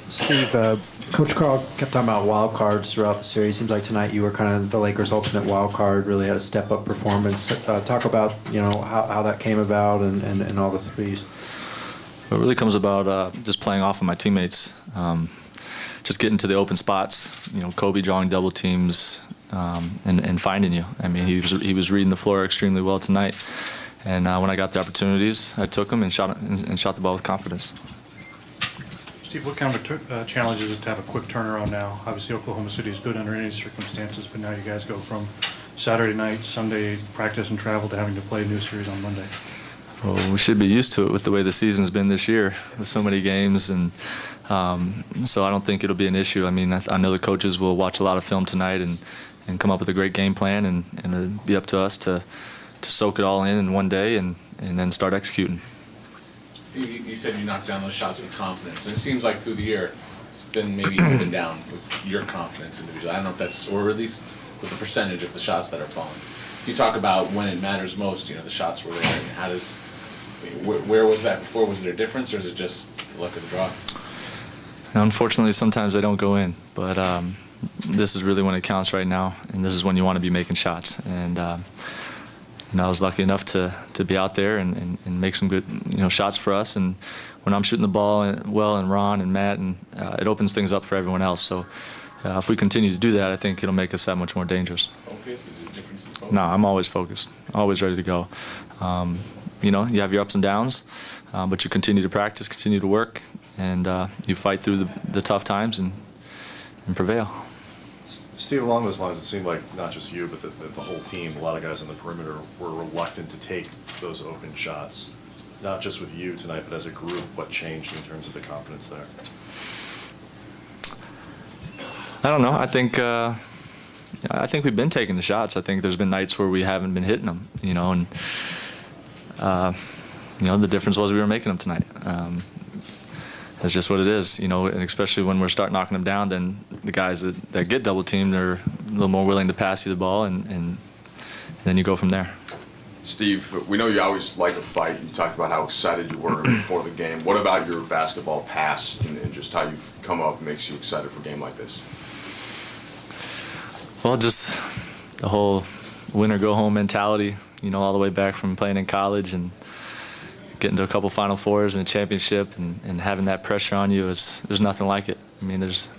Steve, Coach Carl kept talking about wild cards throughout the series. Seems like tonight you were kind of the Lakers' ultimate wild card. Really had a step-up performance. Talk about how that came about and all the threes. It really comes about just playing off of my teammates, just getting to the open spots. Kobe drawing double teams and finding you. I mean, he was reading the floor extremely well tonight. And when I got the opportunities, I took them and shot the ball with confidence. Steve, what kind of challenge is it to have a quick turnaround now? Obviously, Oklahoma City is good under any circumstances, but now you guys go from Saturday night, Sunday practice and travel to having to play a new series on Monday. Well, we should be used to it with the way the season's been this year, with so many games, and so I don't think it'll be an issue. I mean, I know the coaches will watch a lot of film tonight and come up with a great game plan, and it'll be up to us to soak it all in one day and then start executing. Steve, you said you knocked down those shots with confidence, and it seems like through the year it's been maybe up and down with your confidence individually. I don't know if that's, or at least with the percentage of the shots that are falling. You talk about when it matters most, the shots were there, and how does, where was that before? Was there a difference, or is it just luck of the draw? Unfortunately, sometimes they don't go in, but this is really when it counts right now, and this is when you want to be making shots. And I was lucky enough to be out there and make some good shots for us. And when I'm shooting the ball well, and Ron and Matt, and it opens things up for everyone else. So if we continue to do that, I think it'll make us that much more dangerous. Focus? Is there a difference in focus? No, I'm always focused, always ready to go. You have your ups and downs, but you continue to practice, continue to work, and you fight through the tough times and prevail. Steve, along those lines, it seemed like not just you, but the whole team, a lot of guys on the perimeter were reluctant to take those open shots. Not just with you tonight, but as a group, what changed in terms of the confidence there? I don't know. I think we've been taking the shots. I think there's been nights where we haven't been hitting them, and the difference was we were making them tonight. That's just what it is, and especially when we're starting knocking them down, then the guys that get double teamed are a little more willing to pass you the ball, and then you go from there. Steve, we know you always like a fight. You talked about how excited you were before the game. What about your basketball past and just how you've come up makes you excited for a game like this? Well, just the whole win or go home mentality, all the way back from playing in college and getting to a couple Final Fours and a championship and having that pressure on you, there's nothing like it. I mean, there's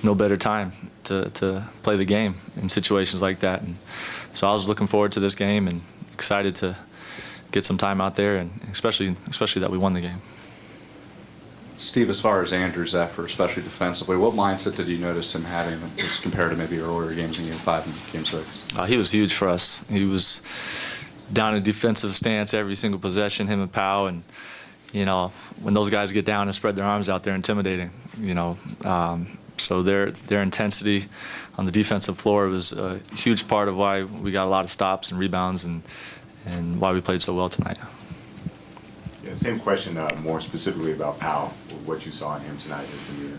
no better time to play the game in situations like that. And so I was looking forward to this game and excited to get some time out there, and especially that we won the game. Steve, as far as Andrew's effort, especially defensively, what mindset did you notice him having as compared to maybe earlier games in Game 5 and Game 6? He was huge for us. He was down in defensive stance every single possession, him and Powell, and when those guys get down and spread their arms out, they're intimidating. So their intensity on the defensive floor was a huge part of why we got a lot of stops and rebounds and why we played so well tonight. Yeah, same question, more specifically about Powell, what you saw in him tonight, his demeanor.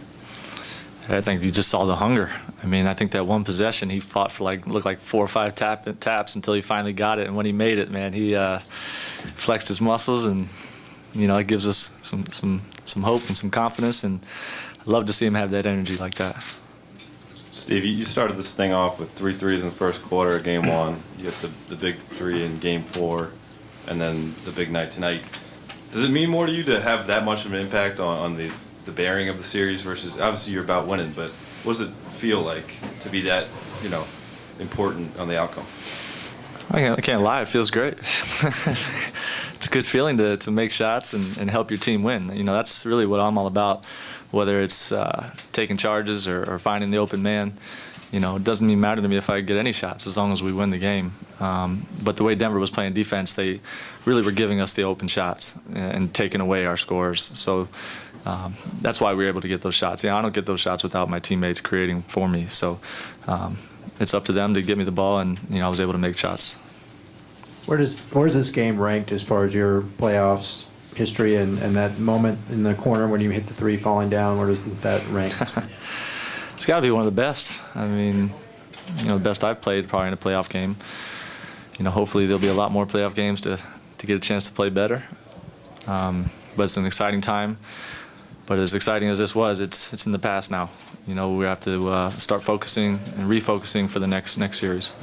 I think you just saw the hunger. I mean, I think that one possession he fought for looked like 4 or 5 taps until he finally got it, and when he made it, man, he flexed his muscles, and it gives us some hope and some confidence, and I'd love to see him have that energy like that. Steve, you started this thing off with 3 threes in the first quarter of Game 1. You hit the big 3 in Game 4, and then the big night tonight. Does it mean more to you to have that much of an impact on the bearing of the series versus, obviously you're about winning, but what does it feel like to be that, important on the outcome? I can't lie, it feels great. It's a good feeling to make shots and help your team win. That's really what I'm all about, whether it's taking charges or finding the open man. It doesn't even matter to me if I get any shots as long as we win the game. But the way Denver was playing defense, they really were giving us the open shots and taking away our scores. So that's why we were able to get those shots. I don't get those shots without my teammates creating for me. So it's up to them to get me the ball, and I was able to make shots. Where's this game ranked as far as your playoffs history and that moment in the corner when you hit the 3 falling down? Where does that rank? It's got to be one of the best. I mean, the best I've played probably in a playoff game. Hopefully there'll be a lot more playoff games to get a chance to play better. But it's an exciting time. But as exciting as this was, it's in the past now. You know, we have to start focusing and refocusing for the next series.